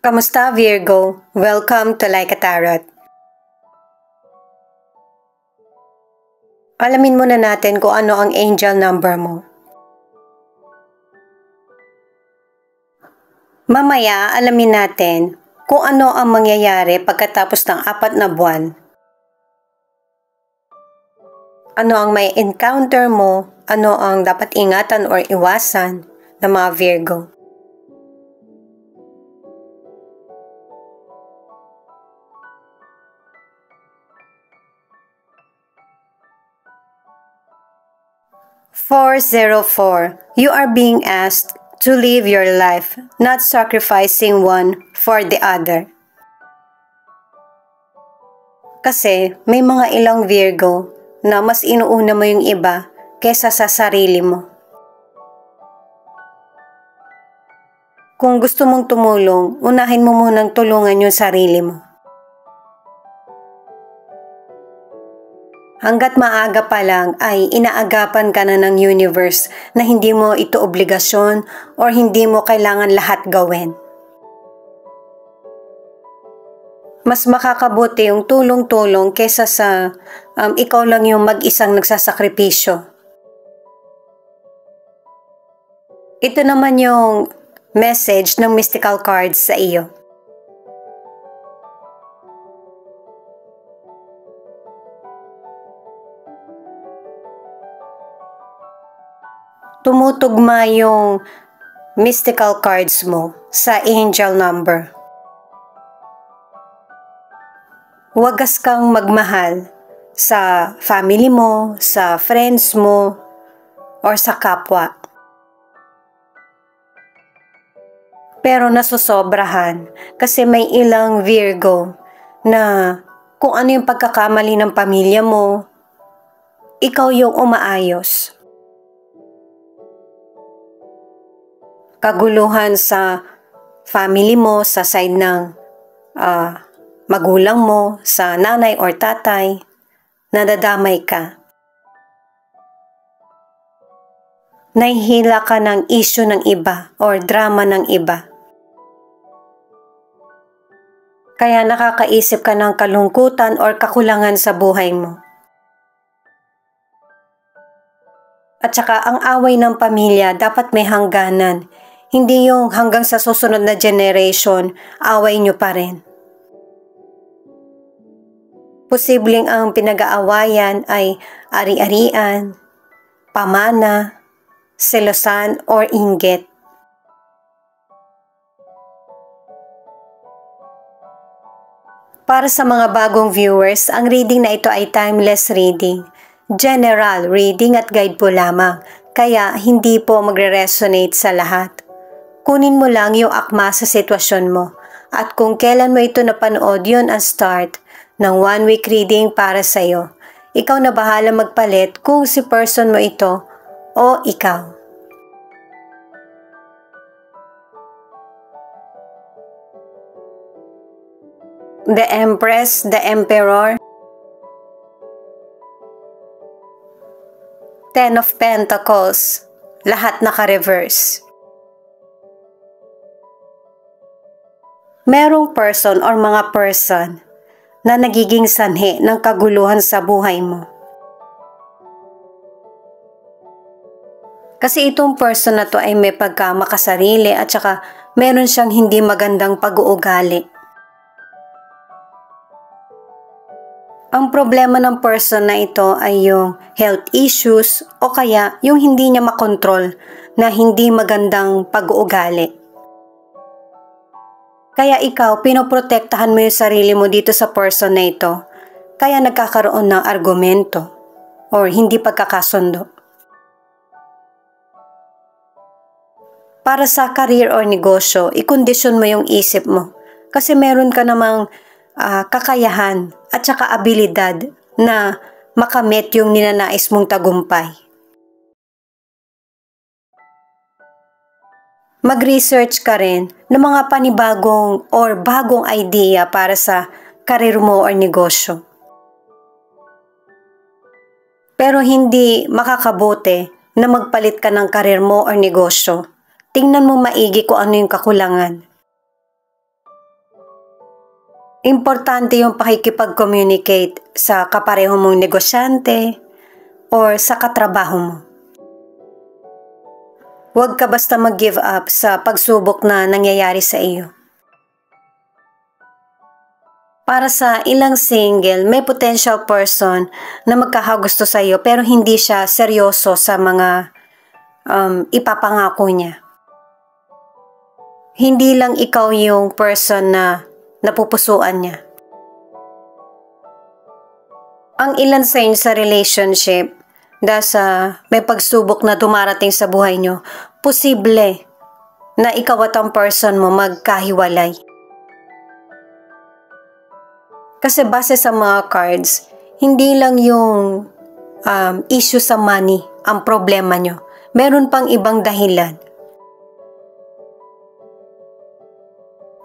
Kamusta Virgo? Welcome to Like a Tarot. Alamin muna natin kung ano ang angel number mo. Mamaya alamin natin kung ano ang mangyayari pagkatapos ng 4 na buwan. Ano ang may encounter mo, ano ang dapat ingatan or iwasan ng mga Virgo. "404. You are being asked to live your life, not sacrificing one for the other." Kasi may mga ilang Virgo na mas inuuna mo yung iba kesa sa sarili mo. Kung gusto mong tumulong, unahin mo munang tulungan yung sarili mo. Hanggat maaga pa lang ay inaagapan ka na ng universe na hindi mo ito obligasyon or hindi mo kailangan lahat gawin. Mas makakabuti yung tulong-tulong kesa sa ikaw lang yung mag-isang nagsasakripisyo. Ito naman yung message ng mystical cards sa iyo. Tumutugma yung mystical cards mo sa angel number. Wagas kang magmahal sa family mo, sa friends mo, or sa kapwa. Pero nasosobrahan kasi may ilang Virgo na kung ano yung pagkakamali ng pamilya mo, ikaw yung umaayos. Kaguluhan sa family mo, sa side ng magulang mo, sa nanay or tatay, nadadamay ka. Nahihila ka ng issue ng iba or drama ng iba. Kaya nakakaisip ka ng kalungkutan or kakulangan sa buhay mo. At saka ang away ng pamilya dapat may hangganan. Hindi yung hanggang sa susunod na generation, away nyo pa rin. Posibleng ang pinag-aawayan ay ari-arian, pamana, selosan, or inggit. Para sa mga bagong viewers, ang reading na ito ay timeless reading. General reading at guide po lamang, kaya hindi po magre-resonate sa lahat. Kunin mo lang yung akma sa sitwasyon mo at kung kailan mo ito napanood, yun ang start ng 1-week reading para sa'yo. Ikaw na bahala magpalit kung si person mo ito o ikaw. The Empress, the Emperor, 10 of Pentacles, lahat naka-reverse. Merong person or mga person na nagiging sanhi ng kaguluhan sa buhay mo. Kasi itong person na to ay may pagkamakasarili at saka meron siyang hindi magandang pag-uugali. Ang problema ng person na ito ay yung health issues o kaya yung hindi niya makontrol na hindi magandang pag-uugali. Kaya ikaw, pinoprotektahan mo yung sarili mo dito sa person na ito. Kaya nagkakaroon ng argumento or hindi pagkakasundo. Para sa career or negosyo, ikondisyon mo yung isip mo. Kasi meron ka namang kakayahan at saka abilidad na makamit yung ninanais mong tagumpay. Mag-research ka rin ng mga panibagong or bagong idea para sa karir mo or negosyo. Pero hindi makakabuti na magpalit ka ng karir mo or negosyo. Tingnan mo maigi kung ano yung kakulangan. Importante yung pakikipag-communicate sa kapareho mong negosyante or sa katrabaho mo. Huwag ka basta mag-give up sa pagsubok na nangyayari sa iyo. Para sa ilang single, may potential person na magkakagusto sa iyo pero hindi siya seryoso sa mga ipapangako niya. Hindi lang ikaw yung person na napupusuan niya. Ang ilan sa inyo sa relationship, dahil sa may pagsubok na dumarating sa buhay nyo, posible na ikaw at ang person mo magkahiwalay. Kasi base sa mga cards, hindi lang yung issue sa money ang problema nyo. Meron pang ibang dahilan.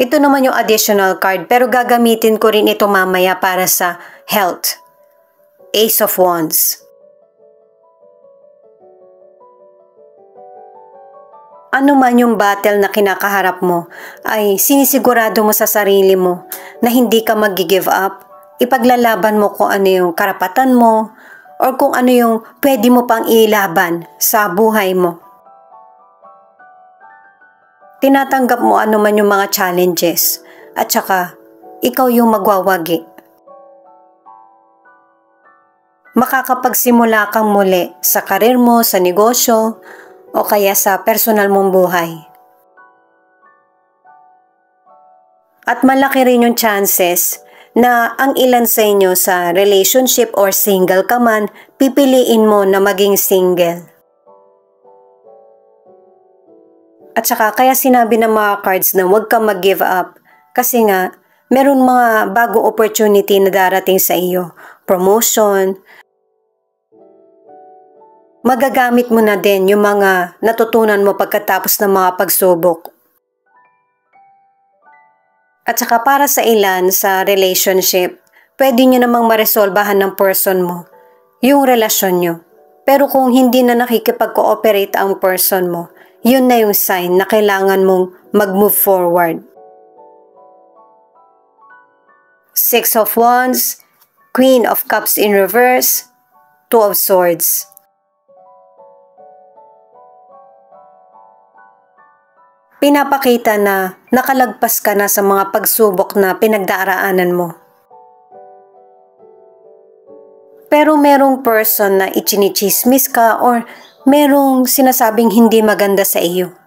Ito naman yung additional card pero gagamitin ko rin ito mamaya para sa health. Ace of Wands. Ano man yung battle na kinakaharap mo, ay sinisigurado mo sa sarili mo na hindi ka mag-give up. Ipaglalaban mo kung ano yung karapatan mo or kung ano yung pwede mo pang ilaban sa buhay mo. Tinatanggap mo ano man yung mga challenges at saka ikaw yung magwawagi. Makakapagsimula kang muli sa karir mo, sa negosyo, o kaya sa personal mong buhay. At malaki rin yung chances na ang ilan sa inyo sa relationship or single ka man, pipiliin mo na maging single. At saka kaya sinabi ng mga cards na huwag kang mag-give up kasi nga meron mga bagong opportunity na darating sa iyo. Promotion. Magagamit mo na din yung mga natutunan mo pagkatapos ng mga pagsubok. At saka para sa ilan sa relationship, pwede nyo namang maresolbahan ng person mo yung relasyon nyo. Pero kung hindi na nakikipag-cooperate ang person mo, yun na yung sign na kailangan mong mag-move forward. Six of Wands, Queen of Cups in reverse, Two of Swords. Pinapakita na nakalagpas ka na sa mga pagsubok na pinagdaraanan mo. Pero merong person na ichinichismis ka or merong sinasabing hindi maganda sa iyo.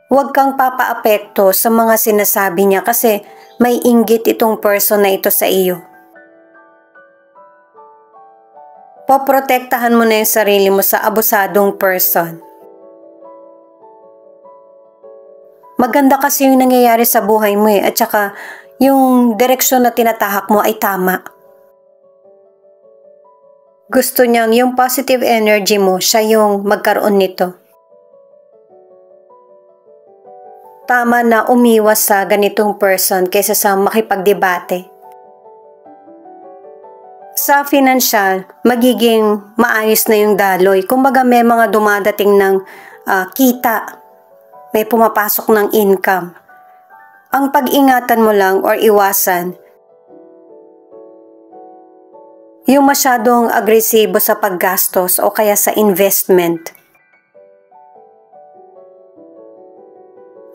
Huwag kang papaapekto sa mga sinasabi niya kasi may inggit itong person na ito sa iyo. Poprotektahan mo na yung sarili mo sa abusadong person. Maganda kasi yung nangyayari sa buhay mo at saka yung direksyon na tinatahak mo ay tama. Gusto niyang yung positive energy mo, siya yung magkaroon nito. Tama na umiwas sa ganitong person kaysa sa makipagdebate. Sa financial, magiging maayos na yung daloy. Kumbaga may mga dumadating ng kita, may pumapasok ng income. Ang pag-ingatan mo lang or iwasan, yung masyadong agresibo sa paggastos o kaya sa investment.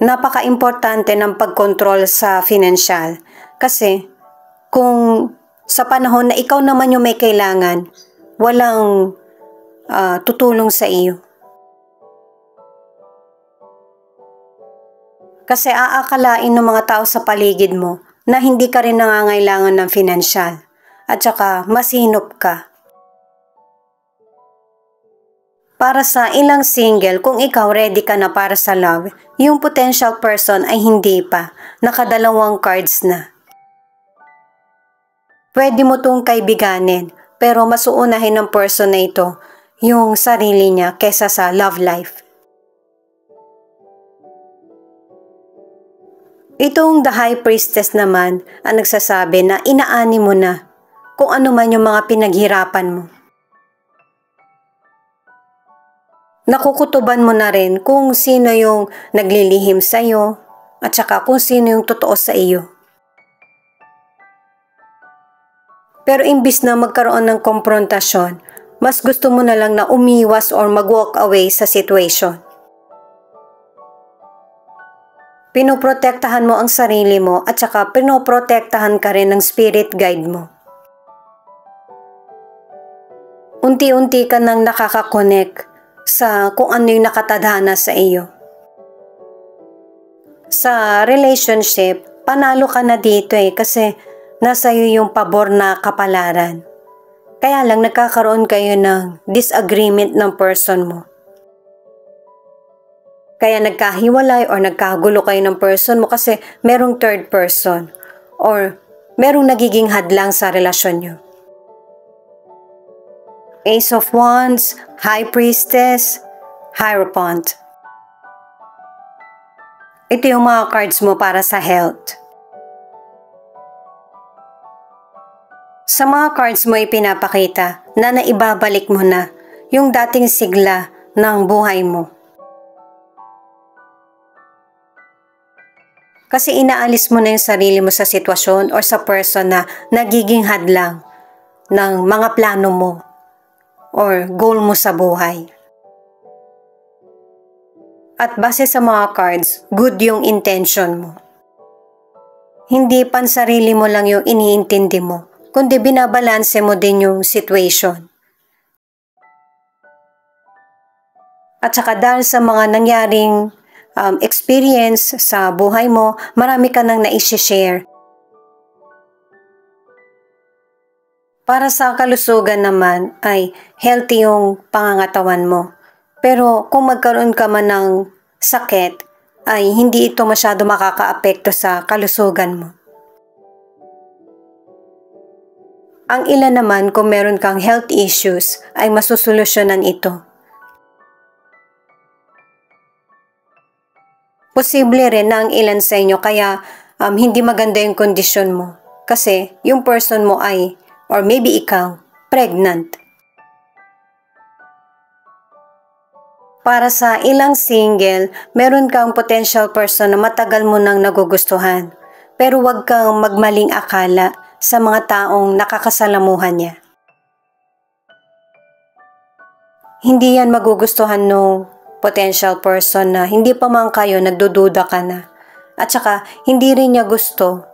Napaka-importante ng pagkontrol sa financial kasi kung sa panahon na ikaw naman yung may kailangan, walang tutulong sa iyo. Kasi aakalain ng mga tao sa paligid mo na hindi ka rin nangangailangan ng financial. At saka masinop ka. Para sa ilang single, kung ikaw ready ka na para sa love, yung potential person ay hindi pa. Nakadalawang cards na. Pwede mo tong kaibiganin, pero mas uunahin ng person na ito yung sarili niya kesa sa love life. Itong The High Priestess naman ang nagsasabi na inaani mo na kung ano man yung mga pinaghirapan mo. Nakukutuban mo na rin kung sino yung naglilihim sa'yo, at saka kung sino yung totoo sa iyo. Pero imbis na magkaroon ng komprontasyon, mas gusto mo na lang na umiwas or mag-walk away sa situation. Pinoprotektahan mo ang sarili mo at saka pinoprotektahan ka rin ng spirit guide mo. Unti-unti ka nang nakakakonek sa kung ano yung nakatadhana sa iyo. Sa relationship, panalo ka na dito kasi nasa iyo yung pabor na kapalaran. Kaya lang nagkakaroon kayo ng disagreement ng person mo. Kaya nagkahiwalay or nagkagulo kayo ng person mo kasi merong third person or merong nagiging hadlang sa relasyon nyo. Ace of Wands, High Priestess, Hierophant. Ito yung mga cards mo para sa health. Sa mga cards mo ipinapakita na naibabalik mo na yung dating sigla ng buhay mo. Kasi inaalis mo na yung sarili mo sa sitwasyon or sa person na nagiging hadlang ng mga plano mo or goal mo sa buhay. At base sa mga cards, good yung intention mo. Hindi pansarili mo lang yung iniintindi mo, kundi binabalanse mo din yung situation. At saka dahil sa mga nangyaring experience sa buhay mo, marami ka nang naisi-share. Para sa kalusugan naman ay healthy yung pangangatawan mo. Pero kung magkaroon ka man ng sakit, ay hindi ito masyado makakaapekto sa kalusugan mo. Ang ilan naman kung meron kang health issues ay masusolusyonan ito. Posible rin na ang ilan sa inyo kaya hindi maganda yung kondisyon mo. Kasi yung person mo ay, or maybe ikaw, pregnant. Para sa ilang single, meron kang potential person na matagal mo nang nagugustuhan. Pero huwag kang magmaling akala sa mga taong nakakasalamuhan niya. Hindi yan magugustuhan nung potential person na hindi pa man kayo nagdududa ka na. At saka hindi rin niya gusto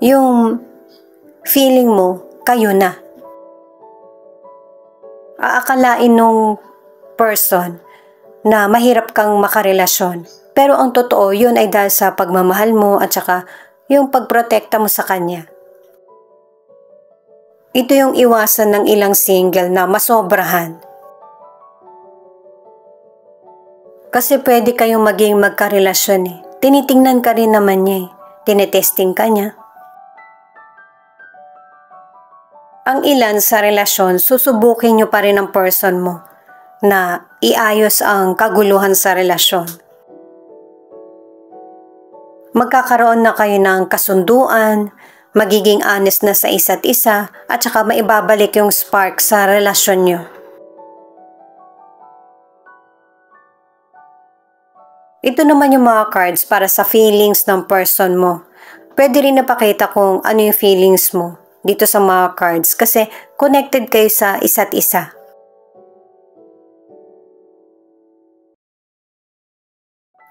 yung feeling mo kayo na. Aakalain nung person na mahirap kang makarelasyon. Pero ang totoo yun ay dahil sa pagmamahal mo at saka yung pagprotekta mo sa kanya. Ito yung iwasan ng ilang single na masobrahan. Kasi pwede kayong maging magkarelasyon Tinitingnan ka rin naman niya Tinetesting ka niya. Ang ilan sa relasyon, susubukin nyo pa rin ang person mo na iayos ang kaguluhan sa relasyon. Magkakaroon na kayo ng kasunduan, magiging honest na sa isa't isa, at saka maibabalik yung spark sa relasyon nyo. Ito naman yung mga cards para sa feelings ng person mo. Pwede rin napakita kung ano yung feelings mo dito sa mga cards kasi connected kayo sa isa't isa.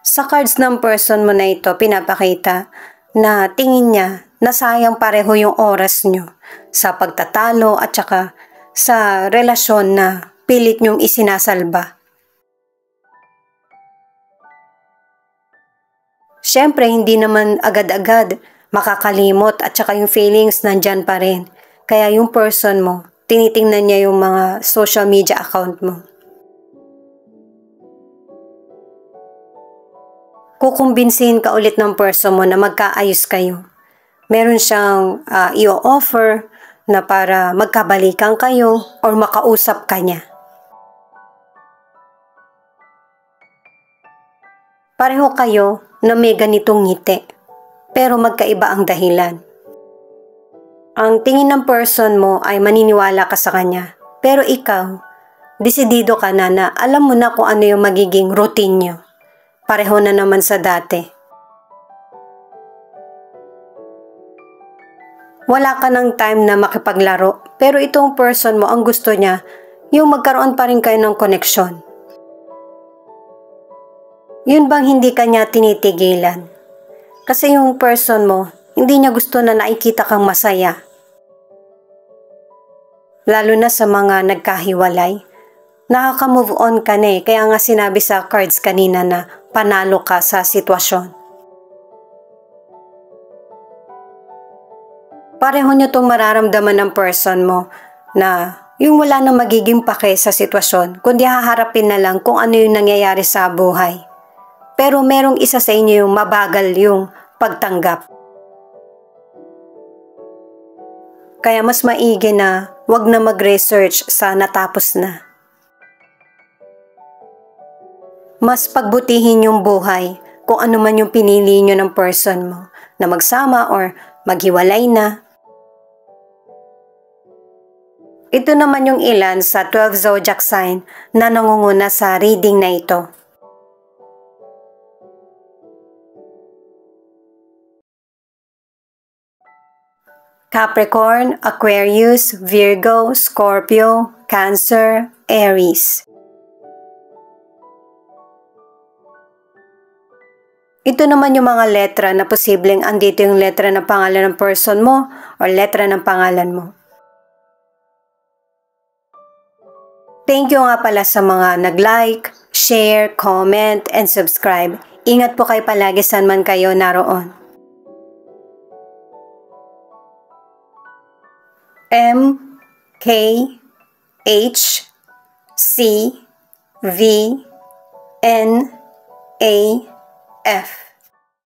Sa cards ng person mo na ito, pinapakita na tingin niya na sayang pareho yung oras nyo sa pagtatalo at saka sa relasyon na pilit nyong isinasalba. Siyempre, hindi naman agad-agad makakalimot at saka yung feelings nandyan pa rin. Kaya yung person mo, tinitingnan niya yung mga social media account mo. Kukumbinsihin ka ulit ng person mo na magkaayos kayo. Meron siyang i-offer na para magkabalikan kayo or makausap ka niya. Pareho kayo na may ganitong ngiti, pero magkaiba ang dahilan. Ang tingin ng person mo ay maniniwala ka sa kanya, pero ikaw, desidido ka na alam mo na kung ano yung magiging routine nyo. Pareho na naman sa dati. Wala ka ng time na makipaglaro, pero itong person mo ang gusto niya, yung magkaroon pa rin kayo ng koneksyon. Yun bang hindi ka niya tinitigilan? Kasi yung person mo, hindi niya gusto na nakikita kang masaya. Lalo na sa mga nagkahiwalay. Nakaka-move on ka na kaya nga sinabi sa cards kanina na panalo ka sa sitwasyon. Pareho nyo itong mararamdaman ng person mo na yung wala nang magiging pake sa sitwasyon, kundi haharapin na lang kung ano yung nangyayari sa buhay. Pero merong isa sa inyo yung mabagal yung pagtanggap. Kaya mas maigi na wag na mag-research sa natapos na. Mas pagbutihin yung buhay kung ano man yung pinili nyo ng person mo na magsama or maghiwalay na. Ito naman yung ilan sa 12 zodiac sign na nangunguna sa reading na ito. Capricorn, Aquarius, Virgo, Scorpio, Cancer, Aries. Ito naman yung mga letra na posibleng andito yung letra ng pangalan ng person mo o letra ng pangalan mo. Thank you nga pala sa mga nag-like, share, comment, and subscribe. Ingat po kayo palagi saan man kayo naroon. M, K, H, C, V, N, A, F.